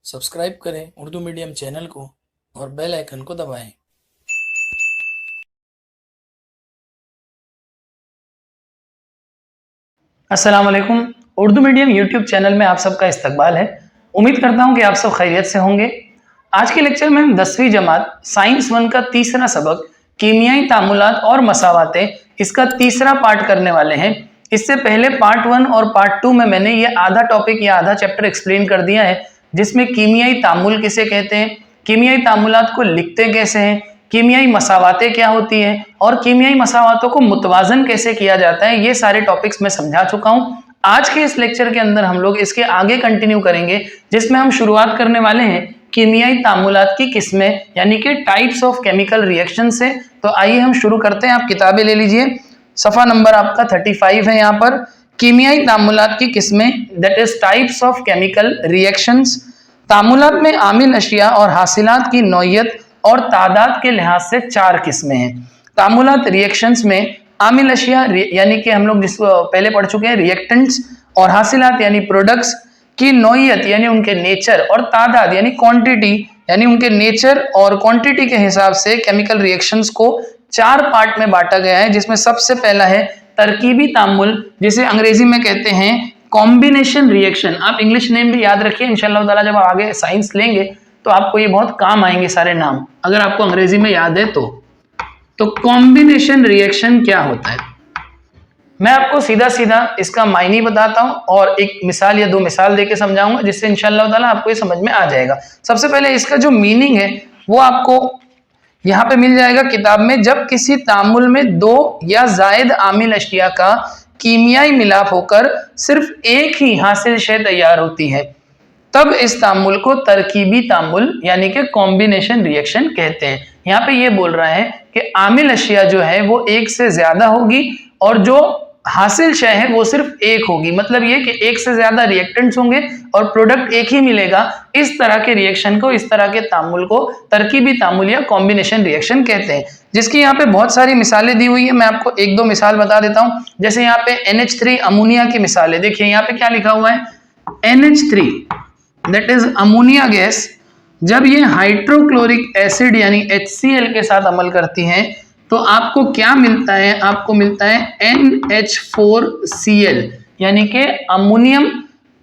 Subscribe करें Urdu medium channel को और बेल आइकन को दबाएं। अस्सलाम वालेकुम। उर्दू मीडियम यूट्यूब चैनल में आप सबका इस्तकबाल है। उम्मीद करता हूं कि आप सब खैरियत से होंगे। आज के लेक्चर में हम 10वीं जमात साइंस 1 का तीसरा सबक कीमियाई तामुलात और मसावातें, इसका तीसरा पार्ट करने वाले हैं। इससे पहले पार्ट 1 और पार्ट 2 में मैंने ये आधा टॉपिक या आधा चैप्टर एक्सप्लेन कर दिया है, जिसमें कीमियाई तामुल किसे कहते हैं, कीमियाई तामुलात को लिखते कैसे हैं, कीमियाई मसावातें क्या होती हैं और कीमियाई मसावातों को मुतवाजन कैसे किया जाता है, ये सारे टॉपिक्स मैं समझा चुका हूं। आज के इस लेक्चर के अंदर हम लोग इसके आगे कंटिन्यू करेंगे, जिसमें हम शुरुआत करने वाले हैं कीमियाई तामुलात की किस्में यानी कि टाइप्स ऑफ केमिकल रिएक्शन से। तो आइए हम शुरू करते हैं। आप किताबें ले लीजिए, सफ़ा नंबर आपका 35 है। यहाँ पर कीमियाई तामुलात की किस्में, that is types of chemical reactions. तामुलात में आमिल अशिया और हासिलात की नौइयत और तादाद के लिहाज से 4 किस्में हैं। तामुलात रिएक्शंस में आमिल अशिया यानी कि हम लोग जिसको पहले पढ़ चुके हैं रिएक्टेंट्स, और हासिलात यानी प्रोडक्ट्स की नौइयत यानी उनके नेचर, और तादाद यानी क्वांटिटी यानी उनके नेचर और क्वांटिटी के हिसाब से केमिकल रिएक्शंस को 4 पार्ट में बांटा गया है, जिसमें सबसे पहला है तरकीबी तामुल, जिसे अंग्रेजी में कहते हैं कॉम्बिनेशन रिएक्शन। आप इंग्लिश नेम भी याद रखिए, इंशाल्लाह ताला जब आगे साइंस लेंगे तो आपको ये बहुत काम आएंगे सारे नाम, अगर आपको अंग्रेजी में याद है तो कॉम्बिनेशन रिएक्शन क्या होता है, मैं आपको सीधा सीधा इसका मायने बताता हूं और एक मिसाल या 2 मिसाल देके समझाऊंगा, जिससे इंशाल्लाह ताला आपको ये समझ में आ जाएगा। सबसे पहले इसका जो मीनिंग है वो आपको यहाँ पे मिल जाएगा किताब में। जब किसी तामुल में 2 या जायद आमिल अशिया का कीमियाई मिलाप होकर सिर्फ एक ही हासिल शय तैयार होती है, तब इस तामुल को तरकीबी तामुल यानी कि कॉम्बिनेशन रिएक्शन कहते हैं। यहाँ पे ये बोल रहा है कि आमिल अशिया जो है वो एक से ज्यादा होगी और जो हासिल शय है वो सिर्फ एक होगी। मतलब ये कि एक से ज्यादा रिएक्टेंट्स होंगे और प्रोडक्ट एक ही मिलेगा। इस तरह के रिएक्शन को, इस तरह के तामुल को तरकीबी तामुल या कॉम्बिनेशन रिएक्शन कहते हैं, जिसकी यहाँ पे बहुत सारी मिसालें दी हुई है। मैं आपको 1-2 मिसाल बता देता हूँ। जैसे यहाँ पे NH3 अमोनिया की मिसाल है। देखिए यहाँ पे क्या लिखा हुआ है, NH3 that is ammonia gas, जब ये हाइड्रोक्लोरिक एसिड यानी HCl के साथ अमल करती हैं तो आपको क्या मिलता है, आपको मिलता है NH4Cl यानी कि अमोनियम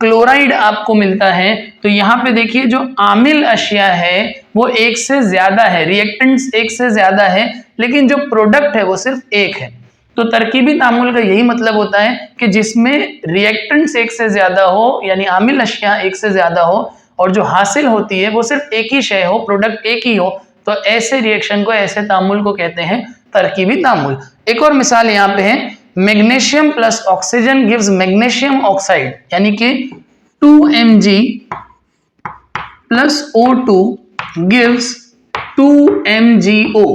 क्लोराइड आपको मिलता है। तो यहाँ पे देखिए जो आमिल अशिया है वो एक से ज्यादा है, रिएक्टेंट्स एक से ज्यादा है, लेकिन जो प्रोडक्ट है वो सिर्फ एक है। तो तरकीबी तामुल का यही मतलब होता है कि जिसमें रिएक्टेंट्स एक से ज्यादा हो यानी आमिल अशिया एक से ज्यादा हो और जो हासिल होती है वो सिर्फ एक ही शय हो, प्रोडक्ट एक ही हो, तो ऐसे रिएक्शन को, ऐसे तामुल को कहते हैं तरकीबी तामुल। एक और मिसाल यहाँ पे है, magnesium plus oxygen gives magnesium oxide यानी कि 2Mg plus O2 gives 2MgO।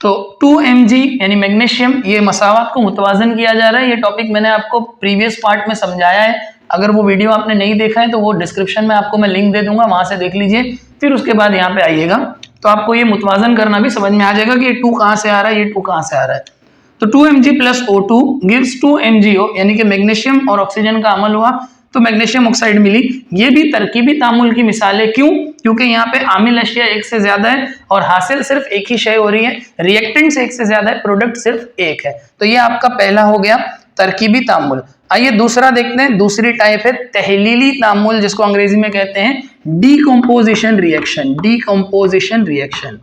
तो 2Mg यानी मैग्नीशियम, ये मसावात को मुतवाजन किया जा रहा है। ये टॉपिक मैंने आपको प्रीवियस पार्ट में समझाया है। अगर वो वीडियो आपने नहीं देखा है तो वो डिस्क्रिप्शन में आपको मैं लिंक दे दूंगा, वहां से देख लीजिए। फिर उसके बाद यहाँ पे आइएगा तो आपको ये मुतवाजन करना भी समझ में आ जाएगा कि ये 2 कहाँ से आ रहा है, ये 2 कहाँ से आ रहा है। तो 2Mg plus O2 gives 2MgO यानी कि मैग्नीशियम और ऑक्सीजन का अमल हुआ तो मैग्नीशियम ऑक्साइड मिली। ये भी तरकीबी तामुल की मिसाल है। क्यों? क्योंकि यहाँ पे आमिल अशिया एक से ज्यादा है और हासिल सिर्फ एक ही शय हो रही है, रिएक्टेंट्स एक से ज्यादा है, प्रोडक्ट सिर्फ एक है। तो ये आपका पहला हो गया तरकीबी तामुल। आइए दूसरा देखते हैं। दूसरी टाइप है तहलीली तामुल, जिसको अंग्रेजी में कहते हैं decomposition reaction. Decomposition reaction,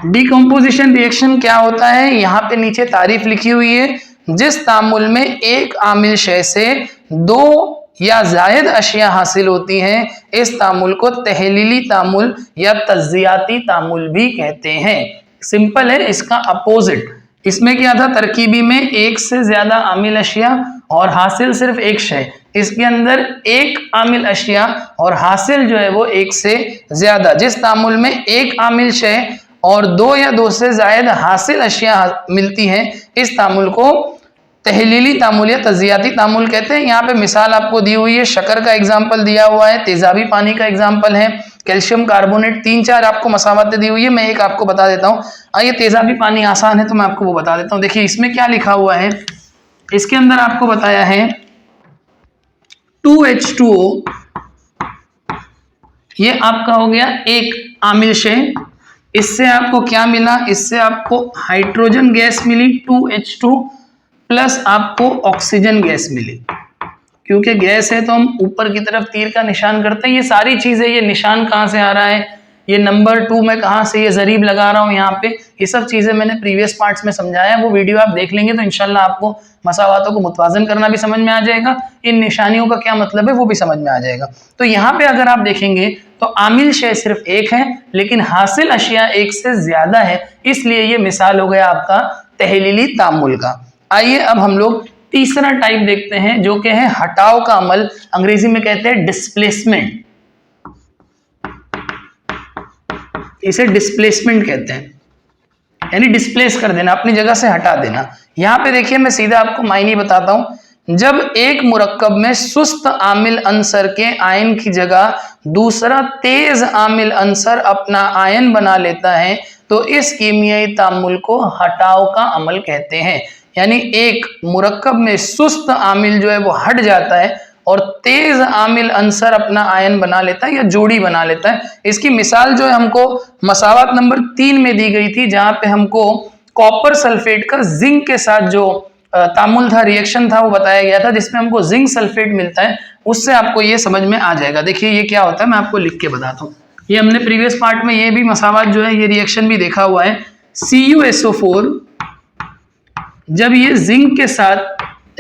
decomposition reaction क्या होता है, यहाँ पे नीचे तारीफ लिखी हुई है। जिस तामुल में एक आमिल शय से 2 या जायद अशिया हासिल होती हैं, इस तामुल को तहलीली तामुल या तज्जियाती तामुल भी कहते हैं। सिंपल है, इसका अपोजिट। इसमें क्या था, तरकीबी में एक से ज्यादा आमिल अशिया और हासिल सिर्फ एक शय। इसके अंदर एक आमिल अशिया और हासिल जो है वो एक से ज्यादा। जिस तामुल में एक आमिल शय और 2 या 2 से जायद हासिल अशिया मिलती हैं, इस तामुल को तहलीली तामुल या तजियाती तामुल कहते हैं। यहाँ पे मिसाल आपको दी हुई है, शक्कर का एग्जाम्पल दिया हुआ है, तेजाबी पानी का एग्जाम्पल है, कैल्शियम कार्बोनेट, 3-4 आपको मसावतें दी हुई है। मैं एक आपको बता देता हूँ। आइए तेजाबी पानी आसान है तो मैं आपको वो बता देता हूँ। देखिए इसमें क्या लिखा हुआ है, इसके अंदर आपको बताया है 2H2O, ये आपका हो गया एक आमिल शेय। इससे आपको क्या मिला, इससे आपको हाइड्रोजन गैस मिली 2H2 प्लस आपको ऑक्सीजन गैस मिली। क्योंकि गैस है तो हम ऊपर की तरफ तीर का निशान करते हैं। ये सारी चीजें, ये निशान कहाँ से आ रहा है, ये नंबर 2 में कहाँ से ये जरीब लगा रहा हूँ यहाँ पे, ये सब चीजें मैंने प्रीवियस पार्ट्स में समझाया है। वो वीडियो आप देख लेंगे तो इंशाल्लाह आपको मसावातों को मुतवाजन करना भी समझ में आ जाएगा, इन निशानियों का क्या मतलब है वो भी समझ में आ जाएगा। तो यहाँ पे अगर आप देखेंगे तो आमिल शेय सिर्फ एक है, लेकिन हासिल अशिया एक से ज्यादा है, इसलिए ये मिसाल हो गया आपका तहलीली तामुल का। आइए अब हम लोग तीसरा टाइप देखते हैं, जो कि है हटाव का अमल, अंग्रेजी में कहते हैं डिस्प्लेसमेंट। इसे डिस्प्लेसमेंट कहते हैं, यानी डिस्प्लेस कर देना, अपनी जगह से हटा देना। यहां पे देखिए मैं सीधा आपको मायने बताता हूं। जब एक मुरक्कब में सुस्त आमिल अंसर के आयन की जगह दूसरा तेज आमिल अंसर अपना आयन बना लेता है तो इस कीमियाई तामुल को हटाव का अमल कहते हैं। यानी एक मुरक्कब में सुस्त आमिल जो है वो हट जाता है और तेज आमिल अंसर अपना आयन बना लेता है या जोड़ी बना लेता है। इसकी मिसाल जो है हमको मसावत नंबर 3 में दी गई थी, जहां पे हमको कॉपर सल्फेट का जिंक के साथ जो तामुल था, रिएक्शन था, वो बताया गया था, जिसमें हमको जिंक सल्फेट मिलता है। उससे आपको ये समझ में आ जाएगा। देखिए ये क्या होता है, मैं आपको लिख के बताता हूँ। ये हमने प्रीवियस पार्ट में ये भी मसावत जो है, ये रिएक्शन भी देखा हुआ है। CuSO4 जब ये जिंक के साथ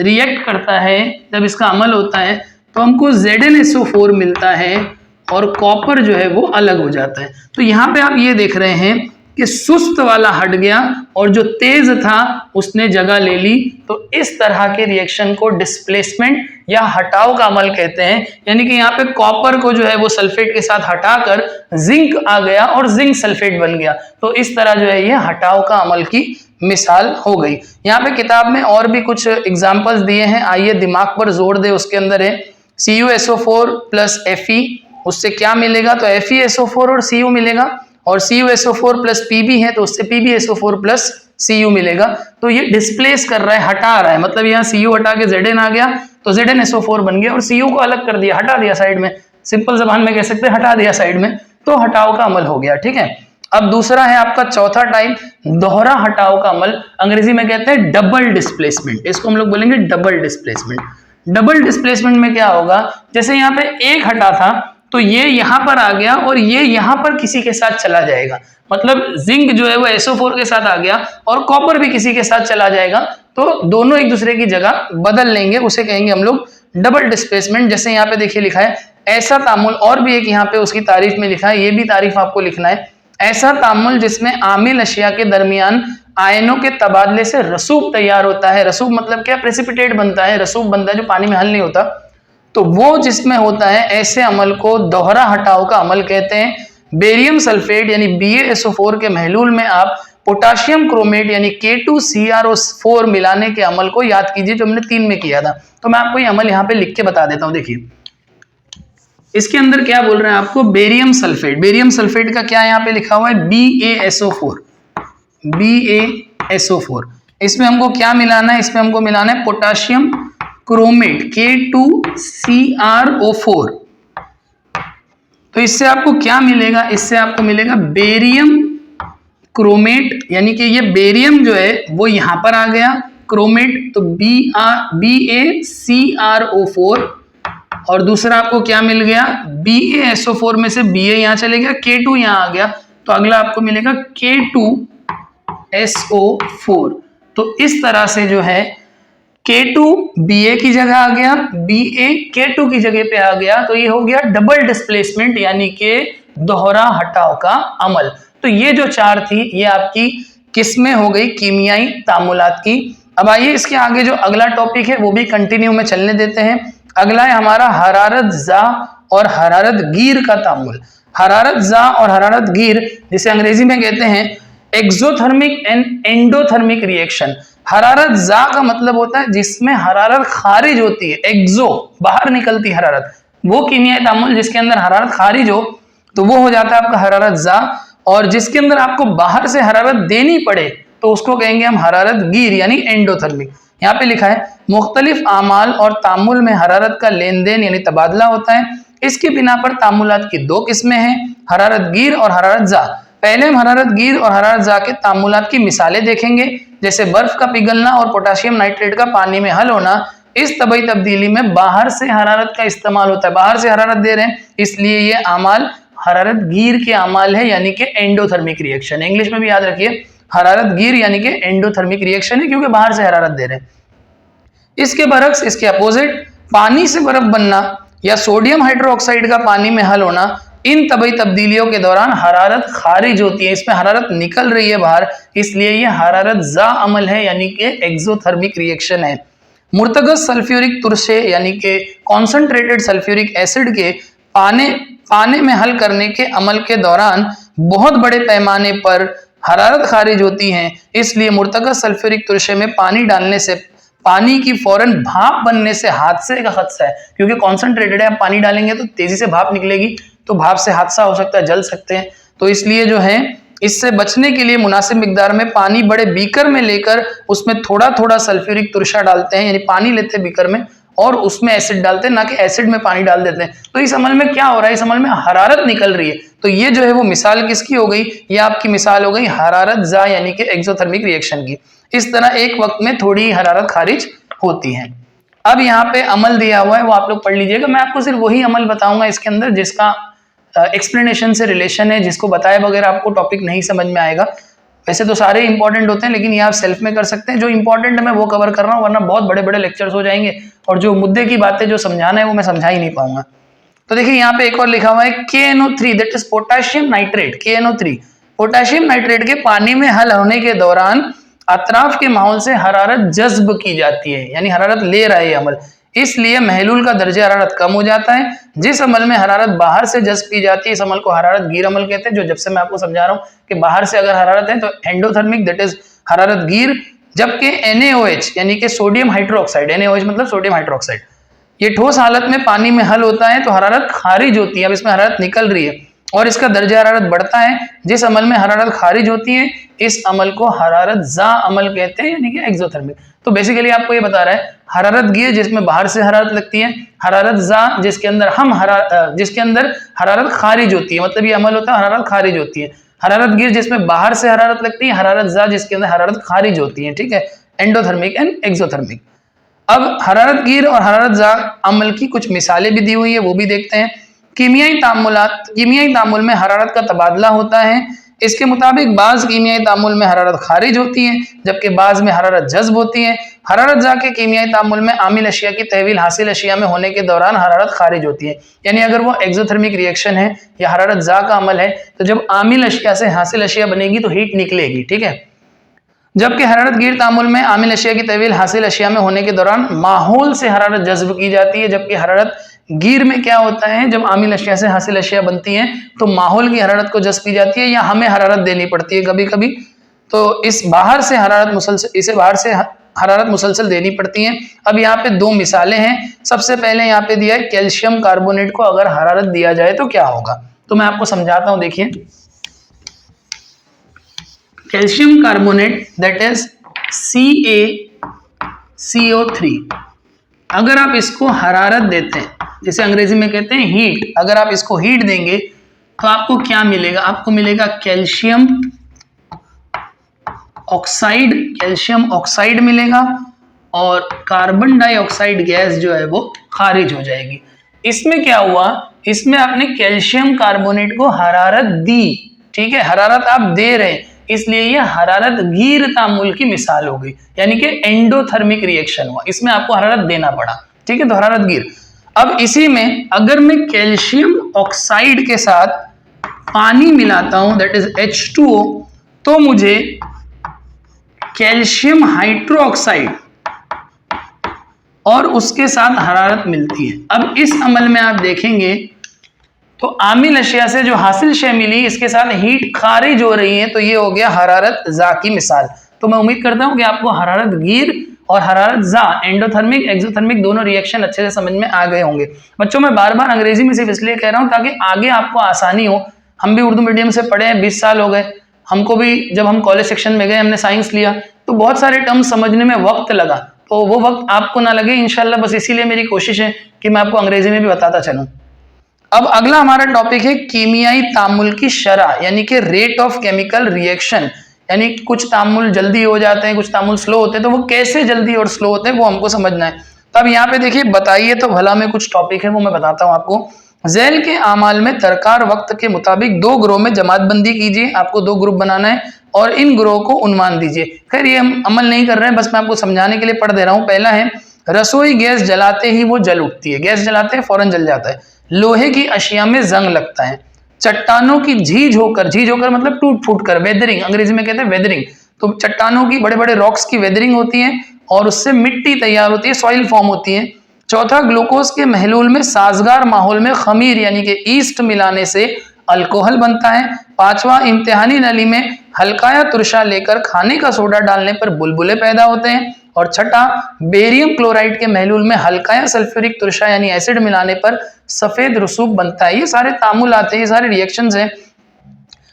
रिएक्ट करता है, जब इसका अमल होता है तो हमको ZnSO4 मिलता है और कॉपर जो है वो अलग हो जाता है। तो यहाँ पे आप ये देख रहे हैं कि सुस्त वाला हट गया और जो तेज था उसने जगह ले ली। तो इस तरह के रिएक्शन को डिस्प्लेसमेंट या हटाव का अमल कहते हैं। यानी कि यहाँ पे कॉपर को जो है वो सल्फेट के साथ हटाकर जिंक आ गया और जिंक सल्फेट बन गया। तो इस तरह जो है ये हटाव का अमल की मिसाल हो गई। यहाँ पे किताब में और भी कुछ एग्जाम्पल्स दिए हैं, आइए दिमाग पर जोर दे। उसके अंदर है CuSO4 प्लस Fe, उससे क्या मिलेगा, तो FeSO4 और Cu मिलेगा, और CuSO4 प्लस Pb है तो उससे PbSO4 प्लस Cu मिलेगा। तो ये डिस्प्लेस कर रहा है, हटा रहा है, मतलब यहाँ Cu हटा के Zn आ गया तो ZnSO4 बन गया, और Cu को अलग कर दिया, हटा दिया साइड में, सिंपल जबान में कह सकते हैं हटा दिया साइड में, तो हटाव का अमल हो गया। ठीक है, अब दूसरा है आपका चौथा टाइप, दोहरा हटाव का अमल, अंग्रेजी में कहते हैं डबल डिस्प्लेसमेंट। इसको हम लोग बोलेंगे डबल डिस्प्लेसमेंट। डबल डिस्प्लेसमेंट में क्या होगा, जैसे यहाँ पे एक हटा था तो ये यहाँ पर आ गया और ये यहाँ पर किसी के साथ चला जाएगा, मतलब जिंक जो है वो SO4 के साथ आ गया और कॉपर भी किसी के साथ चला जाएगा, तो दोनों एक दूसरे की जगह बदल लेंगे, उसे कहेंगे हम लोग डबल डिस्प्लेसमेंट। जैसे यहाँ पे देखिए लिखा है ऐसा तामुल, और भी एक यहाँ पे उसकी तारीफ में लिखा है, ये भी तारीफ आपको लिखना है। ऐसा तामुल जिसमें आमिल अशिया के दरमियान आयनों के तबादले से रसूब तैयार होता है। रसूब मतलब क्या, प्रेसिपिटेट बनता है, रसूब बनता है जो पानी में हल नहीं होता, तो वो जिसमें होता है, ऐसे अमल को दोहरा हटाव का अमल कहते हैं। बेरियम सल्फेट यानी BaSO4 के महलूल में आप पोटाशियम क्रोमेट यानी K2CrO4 मिलाने के अमल को याद कीजिए, जो हमने 3 में किया था। तो मैं आपको ये अमल यहाँ पे लिख के बता देता हूँ। देखिए इसके अंदर क्या बोल रहे हैं आपको, बेरियम सल्फेट, बेरियम सल्फेट का क्या यहाँ पे लिखा हुआ है, BaSO4, BaSO4। इसमें हमको क्या मिलाना है, इसमें हमको मिलाना है पोटाशियम क्रोमेट K2CrO4। तो इससे आपको क्या मिलेगा, इससे आपको मिलेगा बेरियम क्रोमेट, यानी कि ये बेरियम जो है वो यहां पर आ गया, क्रोमेट तो BaCrO4, और दूसरा आपको क्या मिल गया, BaSO4 में से Ba यहां चले गया, K2 यहां आ गया, तो अगला आपको मिलेगा K2SO4। तो इस तरह से जो है K2 Ba की जगह आ गया, Ba K2 की जगह पे आ गया, तो ये हो गया डबल डिस्प्लेसमेंट यानी कि दोहरा हटाव का अमल। तो ये जो चार थी ये आपकी किस्में हो गई कीमियाई तामुलात की। अब आइए इसके आगे जो अगला टॉपिक है वो भी कंटिन्यू में चलने देते हैं। अगला है हमारा हरारत जा और हरारत गिर का तामुल। हरारत जा और हरारत गिर, जिसे अंग्रेजी में कहते हैं एक्सोथर्मिक एंड एंडोथर्मिक रिएक्शन। हरारत जा का मतलब होता है जिसमें हरारत खारिज होती है, एक्सो बाहर निकलती हरारत, वो कीमियाई तामुल जिसके अंदर हरारत खारिज हो तो वो हो जाता है आपका हरारत जा, और जिसके अंदर आपको बाहर से हरारत देनी पड़े तो उसको कहेंगे हम हरारत गिर यानी एंडोथर्मिक। यहाँ पे लिखा है मुख्तलिफ आमाल और तामुल में हरारत का लेन देन यानी तबादला होता है। इसके बिना पर तामुलात की दो किस्में हैं, हरारत गिर और हरारत जा। पहले हम हरारत गिर और हरारत जा के तामुलात की मिसालें देखेंगे, जैसे बर्फ का पिघलना और पोटाशियम नाइट्रेट का पानी में हल होना। इस तबई तब्दीली में बाहर से हरारत का इस्तेमाल होता है, बाहर से हरारत दे रहे हैं, इसलिए ये अमाल हरारत गिर के अमाल है यानी कि एंडोथर्मिक रिएक्शन है। इंग्लिश में भी याद रखिए, हरारत गिर यानी कि एंडोथर्मिक रिएक्शन है, क्योंकि बाहर से हरारत दे रहे हैं। इसके बरक्स, इसके अपोजिट, पानी से बर्फ बनना या सोडियम हाइड्रोक्साइड का पानी में हल होना, इन तबई तब्दीलियों के दौरान हरारत खारिज होती है, इसमें हरारत निकल रही है बाहर, इसलिए ये हरारत जा अमल है यानी कि एक्सोथर्मिक रिएक्शन है। मुर्तगस सल्फ्यूरिक तुरशे यानी कि कॉन्सेंट्रेटेड सल्फ्यूरिक एसिड के पानी में हल करने के अमल के दौरान बहुत बड़े पैमाने पर हरारत खारिज होती है, इसलिए मुर्तगस सल्फ्यूरिक तुरशे में पानी डालने से पानी की फौरन भाप बनने से हादसे का खदशा है, क्योंकि कॉन्सेंट्रेटेड है, आप पानी डालेंगे तो तेजी से भाप निकलेगी, तो भाप से हादसा हो सकता है, जल सकते हैं। तो इसलिए जो है इससे बचने के लिए मुनासिब मिकदार में पानी बड़े बीकर में लेकर उसमें थोड़ा थोड़ा सल्फ्यूरिक तुरशा डालते हैं, यानी पानी लेते हैं बीकर में और उसमें एसिड डालते हैं, ना कि एसिड में पानी डाल देते हैं। तो इस अमल में क्या हो रहा है, इस अमल में हरारत निकल रही है। तो ये जो है वो मिसाल किसकी हो गई, ये आपकी मिसाल हो गई हरारत जा यानी कि एक्सोथर्मिक रिएक्शन की। इस तरह एक वक्त में थोड़ी हरारत खारिज होती है। अब यहाँ पे अमल दिया हुआ है, वो आप लोग पढ़ लीजिएगा। मैं आपको सिर्फ वही अमल बताऊंगा इसके अंदर जिसका एक्सप्लेनेशन से रिलेशन है, जिसको बताए बगैर आपको टॉपिक नहीं समझ में आएगा। वैसे तो सारे इंपॉर्टेंट होते हैं, लेकिन ये आप सेल्फ में कर सकते हैं। जो इंपॉर्टेंट है मैं वो कवर कर रहा हूँ, वरना बहुत बड़े बड़े लेक्चर्स हो जाएंगे और जो मुद्दे की बातें जो समझाना है वो मैं समझा ही नहीं पाऊंगा। तो देखिए यहाँ पे एक और लिखा हुआ है KNO3 that is potassium nitrate. KNO3 potassium nitrate के पानी में हल होने के दौरान अतराफ के माहौल से हरारत जज्ब की जाती है, यानी हरारत ले रहा है ये अमल, इसलिए महलूल का दर्जा हरारत कम हो जाता है। जिस अमल में हरारत बाहर से जज्ब की जाती है इस अमल को हरारत गिर अमल कहते हैं। जो जब से मैं आपको समझा रहा हूँ कि बाहर से अगर हरारत है तो एंडोथर्मिक दैट इज हरारत गिर, जबकि NaOH यानी कि सोडियम हाइड्रोक्साइड, NaOH मतलब सोडियम हाइड्रोक्साइड, ये ठोस हालत में पानी में हल होता है तो हरारत खारिज होती है। अब इसमें हरारत निकल रही है और इसका दर्जा हरारत बढ़ता है। जिस अमल में हरारत खारिज होती है इस अमल को हरारत जा अमल कहते हैं, यानी कि एक्सोथर्मिक। तो बेसिकली आपको ये बता रहा है हरारत गिर जिसमें बाहर से हरारत लगती है, हरारत जा जिसके अंदर हरारत खारिज होती है, मतलब ये अमल होता है हरारत खारिज होती है। हरारत गिर जिसमें बाहर से हरारत लगती है, हरारत जा जिसके अंदर हरारत खारिज होती है। ठीक है, एंडोथर्मिक एंड एक्सोथर्मिक। अब हरारत गिर और हरारत जा अमल की कुछ मिसालें भी दी हुई है, वो भी देखते हैं। कीमियाई तामुल में हरारत का तबादला होता है। इसके मुताबिक बाज कीमियाई तामुल में हरारत खारिज होती है, जबकि बाज में हरारत जज्ब होती है। हरारत जा के कीमियाई तामुल में आमिल अशिया की तहवील हासिल अशिया में होने के दौरान हरारत खारिज होती है। यानी अगर वो एक्सोथर्मिक रिएक्शन है या हरारत जा का अमल है तो जब आमिल अशिया से हासिल अशिया बनेगी तो हीट निकलेगी। ठीक है, जबकि हरारत गिर तामुल में आमिल अशिया की तहवील हासिल अशिया में होने के दौरान माहौल से हरारत जज्ब की जाती है। जबकि हरारत गिर में क्या होता है, जब आमिल अशिया से हासिल अशिया बनती हैं तो माहौल की हरारत को जज्ब की जाती है या हमें हरारत देनी पड़ती है कभी कभी। तो इस बाहर से हरारत मुसलसल देनी पड़ती है। अब यहाँ पे दो मिसालें हैं। सबसे पहले यहाँ पे दिया है कैल्शियम कार्बोनेट को अगर हरारत दिया जाए तो क्या होगा, तो मैं आपको समझाता हूँ। देखिए calcium carbonate that is CaCO3, अगर आप इसको हरारत देते हैं, जिसे अंग्रेजी में कहते हैं हीट, अगर आप इसको हीट देंगे तो आपको क्या मिलेगा, आपको मिलेगा कैल्शियम ऑक्साइड मिलेगा और कार्बन डाइऑक्साइड गैस जो है वो खारिज हो जाएगी। इसमें क्या हुआ, इसमें आपने कैल्शियम कार्बोनेट को हरारत दी। ठीक है, हरारत आप दे रहे हैं, इसलिए यह हरारत गिर तामुल की मिसाल हो गई, यानी कि एंडोथर्मिक रिएक्शन हुआ, इसमें आपको हरारत देना पड़ा। ठीक है, तो हरारत गिर। अब इसी में अगर मैं कैल्शियम ऑक्साइड के साथ पानी मिलाता हूं दैट इज H2O, तो मुझे कैल्शियम हाइड्रोक्साइड और उसके साथ हरारत मिलती है। अब इस अमल में आप देखेंगे तो आमिल अशिया से जो हासिल शय मिली इसके साथ हीट खारिज हो रही है, तो ये हो गया हरारत जा की मिसाल। तो मैं उम्मीद करता हूं कि आपको हरारत गिर और हरारत जा एंडोथर्मिक एक्सोथर्मिक दोनों रिएक्शन अच्छे से समझ में आ गए होंगे। बच्चों मैं बार बार अंग्रेजी में सिर्फ इसलिए कह रहा हूं ताकि आगे आपको आसानी हो। हम भी उर्दू मीडियम से पढ़े हैं, 20 साल हो गए हमको भी। जब हम कॉलेज सेक्शन में गए हमने साइंस लिया तो बहुत सारे टर्म समझने में वक्त लगा, तो वो वक्त आपको ना लगे इंशाल्लाह, बस इसीलिए मेरी कोशिश है कि मैं आपको अंग्रेजी में भी बताता चलूं। अब अगला हमारा टॉपिक है कीमियाई तामुल की शरह, यानी कि रेट ऑफ केमिकल रिएक्शन। यानी कुछ तामुल जल्दी हो जाते हैं, कुछ तामुल स्लो होते हैं, तो वो कैसे जल्दी और स्लो होते हैं वो हमको समझना है। तो अब यहाँ पे देखिए, बताइए तो भला में कुछ टॉपिक है वो मैं बताता हूँ आपको। झैल के आमाल में तरकार वक्त के मुताबिक 2 ग्रोह में जमात बंदी कीजिए। आपको 2 ग्रुप बनाना है और इन ग्रोह को उन्मान दीजिए। खैर ये हम अमल नहीं कर रहे हैं, बस मैं आपको समझाने के लिए पढ़ दे रहा हूँ। पहला है, रसोई गैस जलाते ही वो जल उठती है। गैस जलाते हैं फौरन जल जाता है। लोहे की अशिया में जंग लगता है। चट्टानों की झीज होकर मतलब टूट फूट कर, वेदरिंग अंग्रेजी में कहते हैं वेदरिंग। तो चट्टानों की, बड़े बड़े रॉक्स की वेदरिंग होती है और उससे मिट्टी तैयार होती है, सॉइल फॉर्म होती है। चौथा, ग्लूकोज के महलूल में साजगार माहौल में खमीर यानी कि ईस्ट मिलाने से अल्कोहल बनता है। पांचवा, इम्तिहानी नली में हल्का या तुरशा लेकर खाने का सोडा डालने पर बुलबुले पैदा होते हैं। और छठा, बेरियम क्लोराइड के महलूल में हल्का या सल्फ्यूरिक तुरशा यानी एसिड मिलाने पर सफेद रसूब बनता है। ये सारे तामुल आते हैं, ये सारे रिएक्शंस हैं।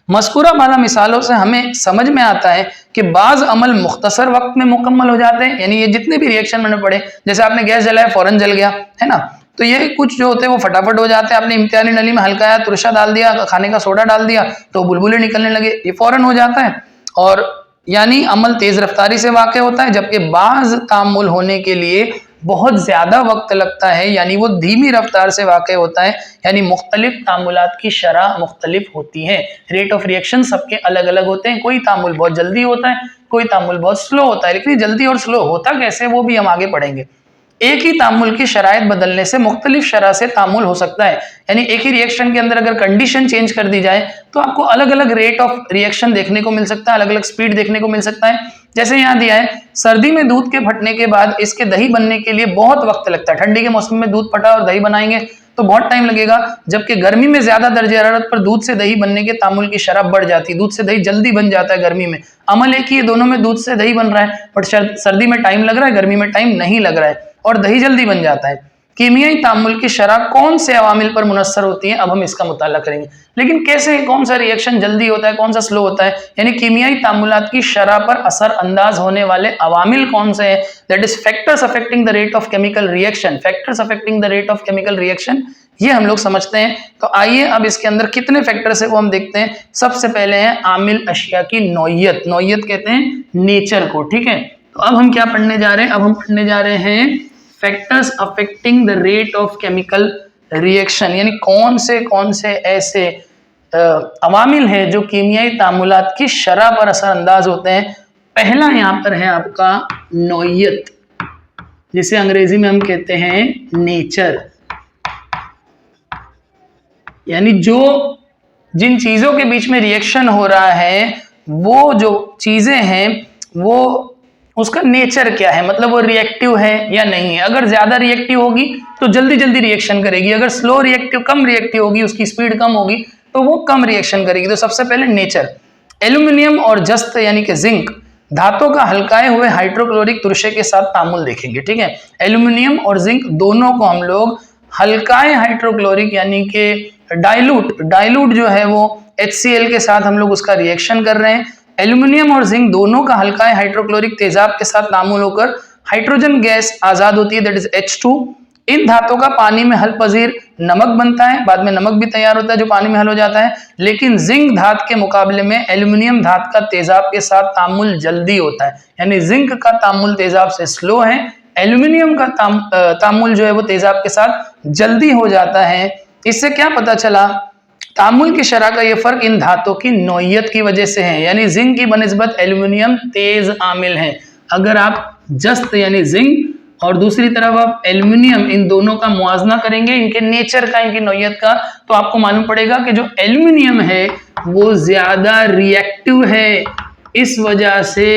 मज़कूरा वाला मिसालों से हमें समझ में आता है कि बाज अमल मुख्तसर वक्त में मुकम्मल हो जाते हैं। यानी ये जितने भी रिएक्शन मैंने पढ़े, जैसे आपने गैस जलाया फौरन जल गया, है ना, तो ये कुछ जो होते हैं वो फटाफट हो जाते हैं। आपने इम्तिहानी नली में हल्का या तुरशा डाल दिया, खाने का सोडा डाल दिया, तो बुलबुले निकलने लगे, ये फौरन हो जाता है। और यानी अमल तेज रफ्तारी से वाक़ होता है, जबकि बाज तामुल होने के लिए बहुत ज्यादा वक्त लगता है, यानी वो धीमी रफ्तार से वाक़ होता है। यानी मुख्तलिफ तामुलात की शरह मुख्तलिफ होती है। रेट ऑफ रिएक्शन सबके अलग अलग होते हैं। कोई तामुल बहुत जल्दी होता है, कोई तामुल बहुत स्लो होता है। लेकिन जल्दी और स्लो होता कैसे वो भी हम आगे पढ़ेंगे। एक ही तामुल की शराइत बदलने से मुख्तलिफ शरह से तामुल हो सकता है। यानी एक ही रिएक्शन के अंदर अगर कंडीशन चेंज कर दी जाए तो आपको अलग अलग रेट ऑफ रिएक्शन देखने को मिल सकता है, अलग अलग स्पीड देखने को मिल सकता है। जैसे यहाँ दिया है, सर्दी में दूध के फटने के बाद इसके दही बनने के लिए बहुत वक्त लगता है। ठंडी के मौसम में दूध फटा और दही बनाएंगे तो बहुत टाइम लगेगा, जबकि गर्मी में ज्यादा दर्जे हरारत पर दूध से दही बनने के तामुल की शरह बढ़ जाती है। दूध से दही जल्दी बन जाता है गर्मी में। अमल एक ही है, दोनों में दूध से दही बन रहा है, बट सर्दी में टाइम लग रहा है, गर्मी में टाइम नहीं लग रहा है और दही जल्दी बन जाता है। कीमियाई तामुल की शरह कौन से अवामिल पर मुनस्सर होती है, अब हम इसका मुताला करेंगे। लेकिन कैसे, कौन सा रिएक्शन जल्दी होता है, कौन सा स्लो होता है, यानी कीमियाई तामुलात की शरह पर असर अंदाज होने वाले अवामिल कौन से हैं, that is factors affecting the rate of chemical reaction. Factors affecting the rate of chemical reaction, ये हम लोग समझते हैं। तो आइए अब इसके अंदर कितने फैक्टर्स है वो हम देखते हैं। सबसे पहले है आमिल अशिया की नौयत। नौयत कहते हैं नेचर को, ठीक है। तो अब हम क्या पढ़ने जा रहे हैं, अब हम पढ़ने जा रहे हैं factors affecting the rate of chemical reaction, यानी कौन से ऐसे अवामिल है जो कीमियाई तामुलात की शरह पर असर अंदाज होते हैं। पहला यहाँ पर है आपका नौयत, जिसे अंग्रेजी में हम कहते हैं नेचर। यानी जो जिन चीजों के बीच में रिएक्शन हो रहा है, वो जो चीजें हैं वो उसका नेचर क्या है, मतलब वो रिएक्टिव है या नहीं है। अगर ज्यादा रिएक्टिव होगी तो जल्दी जल्दी रिएक्शन करेगी, अगर स्लो रिएक्टिव, कम रिएक्टिव होगी, उसकी स्पीड कम होगी तो वो कम रिएक्शन करेगी। तो सबसे पहले नेचर। एल्यूमिनियम और जस्त यानी कि जिंक धातु का हल्काए हुए हाइड्रोक्लोरिक तुरशे के साथ तामुल देखेंगे, ठीक है। एल्यूमिनियम और जिंक दोनों को हम लोग हल्काए हाइड्रोक्लोरिक यानी कि डाइल्यूट जो है वो HCl के साथ हम लोग उसका रिएक्शन कर रहे हैं। एल्यूमिनियम और जिंक दोनों का हल्का हाइड्रोक्लोरिक तेजाब के साथ तामुल होकर हाइड्रोजन गैस आजाद होती है, दैट इज H2। इन धातुओं का पानी में हल पजीर नमक बनता है, बाद में नमक भी तैयार होता है जो पानी में हल हो जाता है। लेकिन जिंक धात के मुकाबले में एल्यूमिनियम धात का तेजाब के साथ तामुल जल्दी होता है, यानी जिंक का तामुल तेजाब से स्लो है, एल्यूमिनियम का तामुल जो है वो तेजाब के साथ जल्दी हो जाता है। इससे क्या पता चला, तामुल की शरह का यह फर्क इन धातुओं की नौयत की वजह से है, यानी जिंक की बनिस्बत एल्यूमिनियम तेज आमिल है। अगर आप जस्त यानी जिंक और दूसरी तरफ आप एल्यूमिनियम, इन दोनों का मुआवजा करेंगे, इनके नेचर का, इनकी नौयत का, तो आपको मालूम पड़ेगा कि जो एल्यूमिनियम है वो ज्यादा रिएक्टिव है। इस वजह से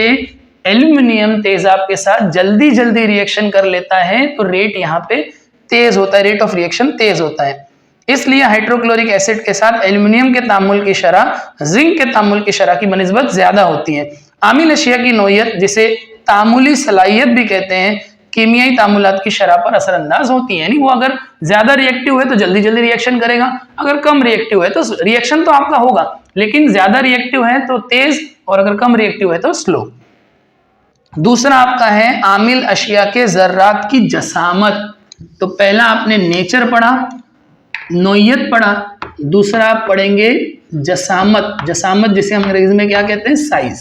एल्यूमिनियम तेजाब के साथ जल्दी जल्दी रिएक्शन कर लेता है, तो रेट यहाँ पे तेज होता है, रेट ऑफ रिएक्शन तेज होता है। इसलिए हाइड्रोक्लोरिक एसिड के साथ एल्यूमिनियम के तामुल की शरह जिंक के तामुल की शरह की बनिस्बत ज्यादा होती है। आमिल अशिया की नौयत, जिसे तामुली सलाहियत भी कहते हैं, कीमियाई तामुलात की शरह पर असरअंदाज होती है। यानी वो अगर ज्यादा रिएक्टिव है तो जल्दी जल्दी रिएक्शन करेगा, अगर कम रिएक्टिव है तो रिएक्शन तो आपका होगा लेकिन ज्यादा रिएक्टिव है तो तेज, और अगर कम रिएक्टिव है तो स्लो। दूसरा आपका है आमिल अशिया के जर्रात की जसामत। तो पहला आपने नेचर पढ़ा, नोयत पढ़ा, दूसरा आप पढ़ेंगे जसामत। जसामत जिसे हम अंग्रेजी में क्या कहते हैं, साइज,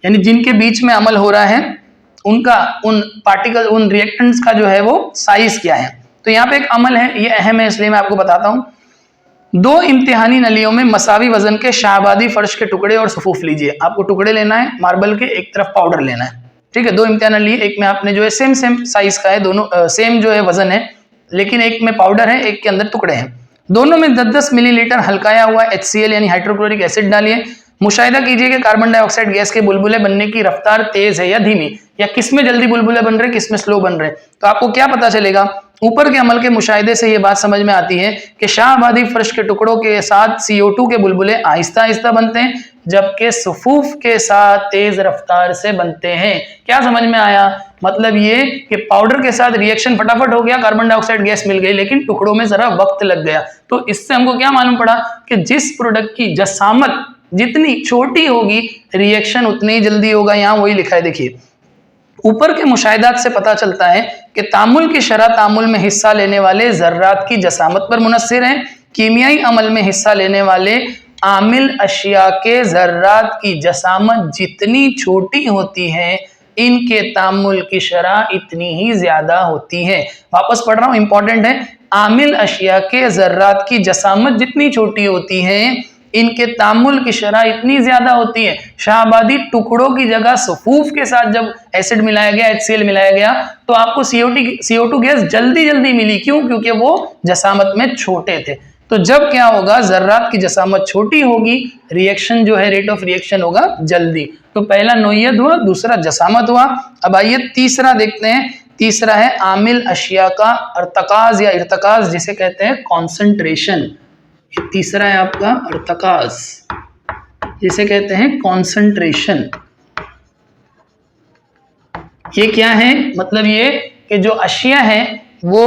यानी जिनके बीच में अमल हो रहा है उनका, उन पार्टिकल, उन रिएक्टेंट्स का जो है वो साइज क्या है। तो यहाँ पे एक अमल है, ये अहम है इसलिए मैं आपको बताता हूं। दो इम्तिहानी नलियों में मसावी वजन के शाहबादी फर्श के टुकड़े और सफूफ लीजिए। आपको टुकड़े लेना है मार्बल के, एक तरफ पाउडर लेना है, ठीक है। दो इम्तिहान नली, एक में आपने जो है सेम साइज का है, दोनों सेम जो है वजन है, लेकिन एक में पाउडर है, एक के अंदर टुकड़े हैं। दोनों में 10-10 मिलीलीटर हल्काया हुआ HCl यानी हाइड्रोक्लोरिक एसिड डालिए। मुशाहिदा कीजिए कि कार्बन डाइऑक्साइड गैस के बुलबुले बनने की रफ्तार तेज है या धीमी, या किसमें जल्दी बुलबुले बन रहे, किसमें स्लो बन रहे। तो आपको क्या पता चलेगा, ऊपर के अमल के मुशाहिदे से ये बात समझ में आती है कि शाहबादी फर्श के टुकड़ों के साथ CO2 के बुलबुले आहिस्ता आहिस्ता बनते हैं, जबकि सफूफ के साथ तेज रफ्तार से बनते हैं। क्या समझ में आया? मतलब ये कि पाउडर के साथ रिएक्शन फटाफट हो गया, कार्बन डाइऑक्साइड गैस मिल गई, लेकिन टुकड़ों में जरा वक्त लग गया। तो इससे हमको क्या मालूम पड़ा कि जिस प्रोडक्ट की जसामत जितनी छोटी होगी, रिएक्शन उतनी ही जल्दी होगा। यहां वही लिखा है, देखिए ऊपर के मुशाहिदात से पता चलता है कि तामुल की शरह तामुल में हिस्सा लेने वाले जर्रात की जसामत पर मुनस्सिर है। कीमियाई अमल में हिस्सा लेने वाले आमिल अशिया के जर्रात की जसामत जितनी छोटी होती है, इनके तामुल की शरह इतनी ही ज्यादा होती है। वापस पढ़ रहा हूं, इंपॉर्टेंट है। आमिल अशिया के जर्रात की जसामत जितनी छोटी होती है, इनके तामुल की शरह इतनी ज्यादा होती है। शाहबादी टुकड़ों की जगह सफूफ के साथ जब एसिड मिलाया गया, HCl मिलाया गया, तो आपको CO2 गैस जल्दी जल्दी मिली। क्यों? क्योंकि वो जसामत में छोटे थे। तो जब क्या होगा, जर्रात की जसामत छोटी होगी, रिएक्शन जो है, रेट ऑफ रिएक्शन होगा जल्दी। तो पहला नोयत हुआ, दूसरा जसामत हुआ। अब आइए तीसरा देखते हैं। तीसरा है आमिल अशिया का अर्तकाज या इर्तकाज, जिसे कहते हैं कॉन्सेंट्रेशन। तीसरा है आपका अर्तकाज, जिसे कहते हैं कॉन्सेंट्रेशन। ये क्या है? मतलब ये कि जो अशिया है वो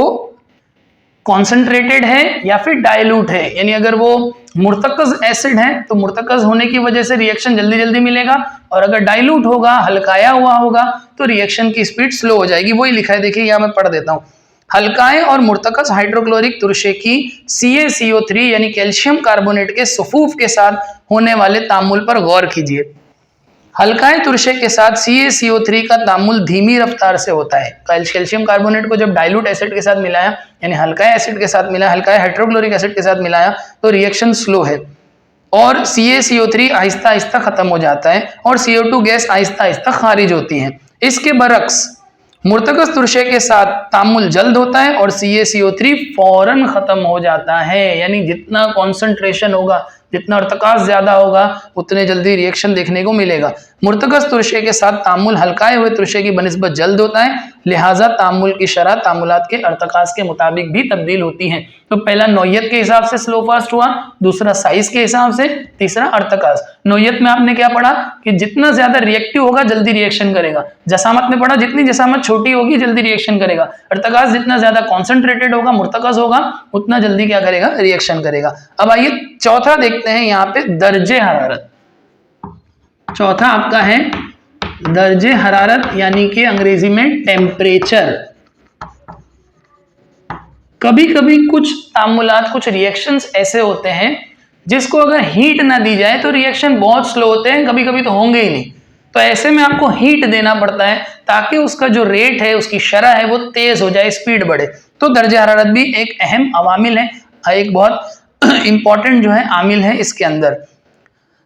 कॉन्सेंट्रेटेड है या फिर डाइल्यूट है। यानी अगर वो मुर्तकज एसिड है तो मुर्तकज होने की वजह से रिएक्शन जल्दी जल्दी मिलेगा, और अगर डाइल्यूट होगा, हल्काया हुआ होगा, तो रिएक्शन की स्पीड स्लो हो जाएगी। वही लिखा है, देखिए यहां मैं पढ़ देता हूं। हल्काए और मुर्तकज हाइड्रोक्लोरिक तुरशे की CaCO3 यानी कैल्शियम कार्बोनेट के सफूफ के साथ होने वाले तामुल पर गौर कीजिए। हल्काए तुरशे के साथ CaCO3 का तामुल धीमी रफ्तार से होता है। कैल्शियम कार्बोनेट को जब डाइल्यूट एसिड के साथ मिलाया, यानी हल्काए एसिड के साथ मिलाया, हल्काए हाइड्रोक्लोरिक एसिड के साथ मिलाया, तो रिएक्शन स्लो है और CaCO3 आहिस्ता आहिस्ता खत्म हो जाता है और CO2 गैस आहिस्ता आहिस्ता खारिज होती है। इसके बरक्स मुर्तकज तुरशे के साथ तामुल जल्द होता है और CaCO3 फौरन खत्म हो जाता है। यानी जितना कॉन्सेंट्रेशन होगा, जितना अर्तकाज ज्यादा होगा, उतने जल्दी रिएक्शन देखने को मिलेगा। मुर्तकज तुरशे के साथ तामुल हल्काए हुए तुरशे की बनिस्बत जल्द होता है, लिहाजा तामुल की शरह तामुलात के अर्तकाज के मुताबिक भी तब्दील होती है। तो पहला नोयत के हिसाब से स्लो फास्ट हुआ, दूसरा साइज के हिसाब से, तीसरा अर्तकाज। नोयत में आपने क्या पढ़ा कि जितना ज्यादा रिएक्टिव होगा जल्दी रिएक्शन करेगा। जसामत में पढ़ा जितनी जसामत छोटी होगी जल्दी रिएक्शन करेगा। अर्तकाज जितना ज्यादा कॉन्सेंट्रेटेड होगा, मुर्तकज होगा, उतना जल्दी क्या करेगा, रिएक्शन करेगा। अब आइए चौथा देखते हैं यहाँ पे, दर्जे हरारत। चौथा आपका है दर्जे हरारत, यानी कि अंग्रेजी में टेम्परेचर। कभी कभी कुछ तामुलात, कुछ रिएक्शंस ऐसे होते हैं जिसको अगर हीट ना दी जाए तो रिएक्शन बहुत स्लो होते हैं, कभी कभी तो होंगे ही नहीं। तो ऐसे में आपको हीट देना पड़ता है ताकि उसका जो रेट है, उसकी शरह है, वो तेज हो जाए, स्पीड बढ़े। तो दर्जे हरारत भी एक अहम अवामिल है, एक बहुत इंपॉर्टेंट जो है आमिल है इसके अंदर।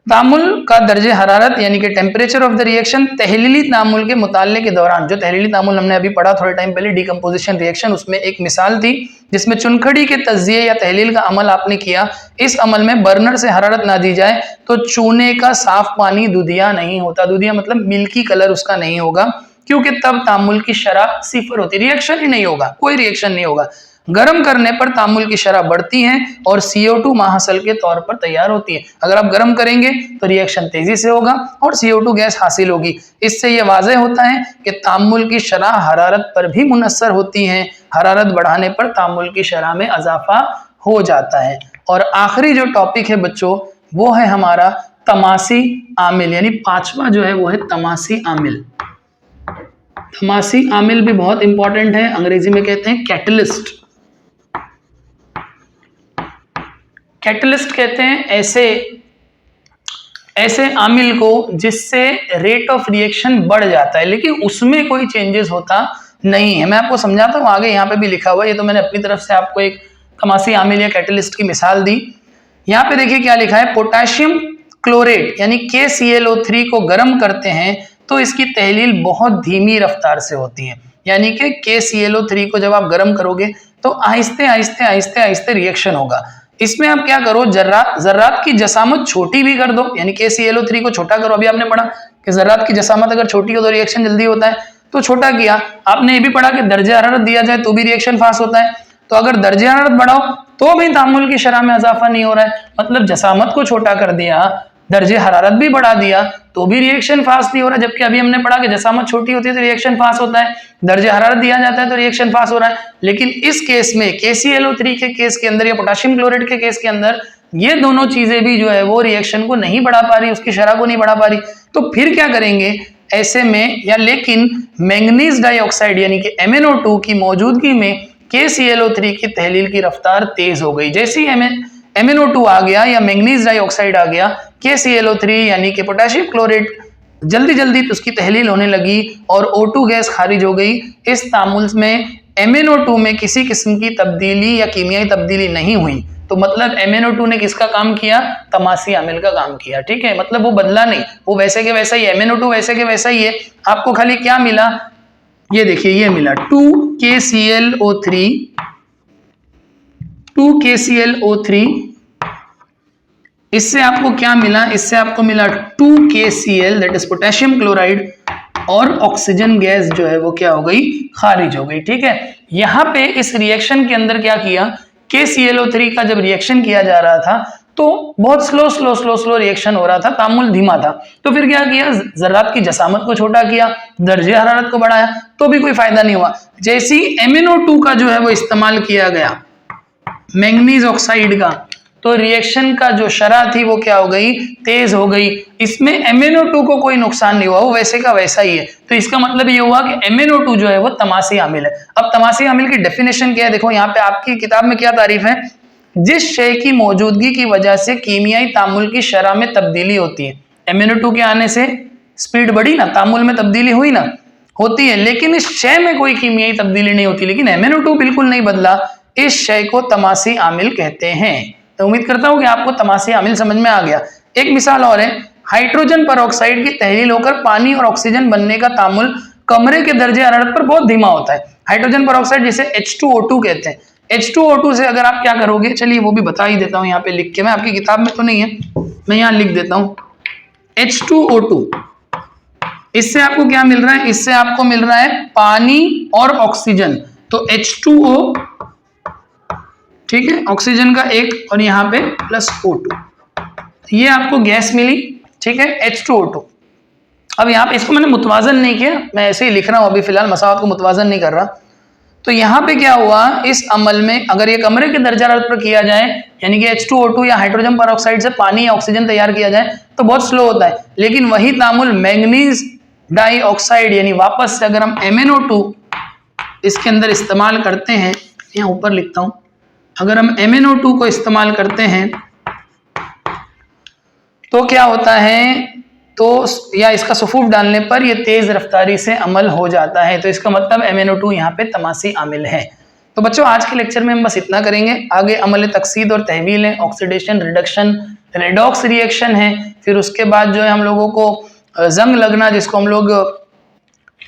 तामुल का दर्जे हरारत यानी कि टेम्परेचर ऑफ द रिएक्शन तहलीली तामुल के मुताले के दौरान, जो तहलीली तामुल हमने अभी पढ़ा थोड़े टाइम पहले, डिकम्पोजिशन रिएक्शन, उसमें एक मिसाल थी जिसमें चुनखड़ी के तज्जिए या तहलील का अमल आपने किया। इस अमल में बर्नर से हरारत ना दी जाए तो चूने का साफ पानी दुधिया नहीं होता। दुधिया मतलब मिल्की कलर उसका नहीं होगा, क्योंकि तब तामुल की शरह सिफर होती, रिएक्शन ही नहीं होगा, कोई रिएक्शन नहीं होगा। गर्म करने पर तामुल की शरह बढ़ती है और CO2 माहसल के तौर पर तैयार होती है। अगर आप गर्म करेंगे तो रिएक्शन तेजी से होगा और CO2 गैस हासिल होगी। इससे यह वाज़ेह होता है कि तामुल की शरह हरारत पर भी मुनस्सर होती है। हरारत बढ़ाने पर तामुल की शरह में इजाफा हो जाता है। और आखिरी जो टॉपिक है बच्चों, वो है हमारा तमासी आमिल, यानी पांचवा जो है वो है तमासी आमिल। तमासी आमिल भी बहुत इंपॉर्टेंट है, अंग्रेजी में कहते हैं कैटलिस्ट। कैटलिस्ट कहते हैं ऐसे आमिल को जिससे रेट ऑफ रिएक्शन बढ़ जाता है लेकिन उसमें कोई चेंजेस होता नहीं है। मैं आपको समझाता हूँ, आगे यहाँ पे भी लिखा हुआ है, ये तो मैंने अपनी तरफ से आपको एक तमासी आमिल या कैटलिस्ट की मिसाल दी। यहाँ पे देखिए क्या लिखा है, पोटेशियम क्लोरेट यानी KClO3 को गर्म करते हैं तो इसकी तहलील बहुत धीमी रफ्तार से होती है। यानी कि KClO3 को जब आप गर्म करोगे तो आहिस्ते आहिस्ते आहिस्ते आहिस्ते रिएक्शन होगा। इसमें आप क्या करो, जर्रात की जसामत छोटी भी कर दो, यानी KClO3 को छोटा करो। अभी आपने पढ़ा कि जर्रात की जसामत अगर छोटी हो तो रिएक्शन जल्दी होता है, तो छोटा किया। आपने ये भी पढ़ा कि दर्जे हरारत दिया जाए तो भी रिएक्शन फास्ट होता है। तो अगर दर्जे हरारत बढ़ाओ तो भी तामुल की शरह में इजाफा नहीं हो रहा है, मतलब जसामत को छोटा कर दिया, दर्जे हरारत भी बढ़ा दिया तो भी रिएक्शन फास्ट नहीं हो रहा। जबकि अभी हमने पढ़ा कि जसामत छोटी होती है तो रिएक्शन फास्ट होता है, दर्जे हरारत दिया जाता है तो रिएक्शन फास्ट हो रहा है। लेकिन इस केस में KClO3 के केस के अंदर या पोटेशियम क्लोराइड के केस के अंदर ये दोनों चीजें भी जो है वो रिएक्शन को नहीं बढ़ा पा रही, उसकी शरह को नहीं बढ़ा पा रही। तो फिर क्या करेंगे ऐसे में, या लेकिन मैंगनीज डाइऑक्साइड यानी कि MnO2 की मौजूदगी में KClO3 की तहलील की रफ्तार तेज हो गई। जैसे ही MnO2 आ गया या मैंगनीज डाइऑक्साइड आ गया, KClO3 यानी कि पोटेशियम क्लोराइड जल्दी जल्दी उसकी तहलील होने लगी और O2 गैस खारिज हो गई। इस तामुल में MnO2 में किसी किस्म की तब्दीली या कीमियाई तब्दीली नहीं हुई। तो मतलब MnO2 ने किसका काम किया, तमासी आमिल का काम किया। ठीक है, मतलब वो बदला नहीं, वो वैसे के वैसा ही, MnO2 वैसे के वैसा ही है। आपको खाली क्या मिला, ये देखिए ये मिला 2KClO3। इससे आपको क्या मिला, इससे आपको मिला 2KCl that is potassium chloride, और ऑक्सीजन गैस जो है वो क्या हो गई, खारिज हो गई। ठीक है, यहाँ पे इस रिएक्शन के अंदर क्या किया, KClO3 का जब रिएक्शन किया जा रहा था तो बहुत स्लो रिएक्शन हो रहा था, तामुल धीमा था। तो फिर क्या किया, जर्रात की जसामत को छोटा किया, दर्जे हरारत को बढ़ाया तो भी कोई फायदा नहीं हुआ। जैसी MnO2 का जो है वो इस्तेमाल किया गया मैंगनीज ऑक्साइड का, तो रिएक्शन का जो शरह थी वो क्या हो गई, तेज हो गई। इसमें MnO2 को कोई नुकसान नहीं हुआ, वो वैसे का वैसा ही है। तो इसका मतलब ये हुआ कि MnO2 जो है वो तमासी आमिल है। अब तमासी आमिल की डेफिनेशन क्या है, देखो यहाँ पे आपकी किताब में क्या तारीफ है, जिस शय की मौजूदगी की वजह से कीमियाई तामुल की शरह में तब्दीली होती है। MnO2 के आने से स्पीड बढ़ी ना, तामुल में तब्दीली हुई ना, होती है, लेकिन इस शय में कोई कीमियाई तब्दीली नहीं होती। लेकिन MnO2 बिल्कुल नहीं बदला, इस शय को तमासी आमिल कहते हैं। तो उम्मीद करता हूं कि आपको तमासी आमिल समझ में आ गया। एक मिसाल और है, हाइड्रोजन परऑक्साइड की तहलील होकर पानी और ऑक्सीजन बनने का तामुल कमरे के दर्जे हरारत पर बहुत धीमा होता है। हाइड्रोजन परऑक्साइड जिसे H2O2 कहते हैं। H2O2 से अगर आप क्या करोगे, चलिए वो भी बता ही देता हूं यहाँ पे लिख के, मैं आपकी किताब में तो नहीं है, मैं यहाँ लिख देता हूं H2O2। इससे आपको क्या मिल रहा है, इससे आपको मिल रहा है पानी और ऑक्सीजन। तो H2O, ठीक है, ऑक्सीजन का एक और यहाँ पे प्लस O2, ये आपको गैस मिली। ठीक है, H2O2। अब यहाँ पे इसको मैंने मुतवाजन नहीं किया, मैं ऐसे ही लिख रहा हूँ अभी फिलहाल, मसावत को मुतवाजन नहीं कर रहा। तो यहाँ पे क्या हुआ, इस अमल में अगर ये कमरे के दर्जा हरारत पर किया जाए, यानी कि H2O2 या हाइड्रोजन परऑक्साइड से पानी या ऑक्सीजन तैयार किया जाए तो बहुत स्लो होता है। लेकिन वही तामुल मैंगनीज डाइऑक्साइड यानी वापस से अगर हम MnO2 इसके अंदर इस्तेमाल करते हैं, यहाँ ऊपर लिखता हूं, अगर हम MnO2 को इस्तेमाल करते हैं तो क्या होता है, तो या इसका सुफूफ डालने पर यह तेज रफ्तारी से अमल हो जाता है। तो इसका मतलब MnO2 यहाँ पे तमासी आमिल है। तो बच्चों आज के लेक्चर में हम बस इतना करेंगे। आगे अमल तकसीद और तहवील है, ऑक्सीडेशन, रिडक्शन, रेडॉक्स रिएक्शन है, फिर उसके बाद जो है हम लोगों को जंग लगना, जिसको हम लोग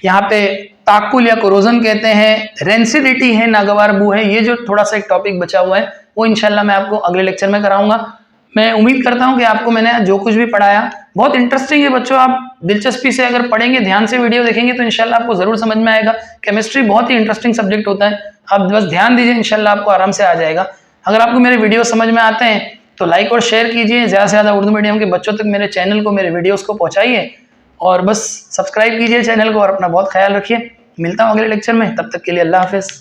यहाँ पे ताकुल या कोरोजन कहते हैं, रेंसिडिटी है, नागवार बू है, ये जो थोड़ा सा एक टॉपिक बचा हुआ है वो इंशाल्लाह मैं आपको अगले लेक्चर में कराऊंगा। मैं उम्मीद करता हूं कि आपको मैंने जो कुछ भी पढ़ाया बहुत इंटरेस्टिंग है बच्चों। आप दिलचस्पी से अगर पढ़ेंगे, ध्यान से वीडियो देखेंगे तो इंशाल्लाह आपको जरूर समझ में आएगा। केमिस्ट्री बहुत ही इंटरेस्टिंग सब्जेक्ट होता है, आप बस ध्यान दीजिए, इंशाल्लाह आपको आराम से आ जाएगा। अगर आपको मेरे वीडियो समझ में आते हैं तो लाइक और शेयर कीजिए, ज़्यादा से ज़्यादा उर्दू मीडियम के बच्चों तक मेरे चैनल को, मेरे वीडियोज़ को पहुँचाइए, और बस सब्सक्राइब कीजिए चैनल को और अपना बहुत ख्याल रखिए। मिलता हूँ अगले लेक्चर में, तब तक के लिए अल्लाह हाफिज़।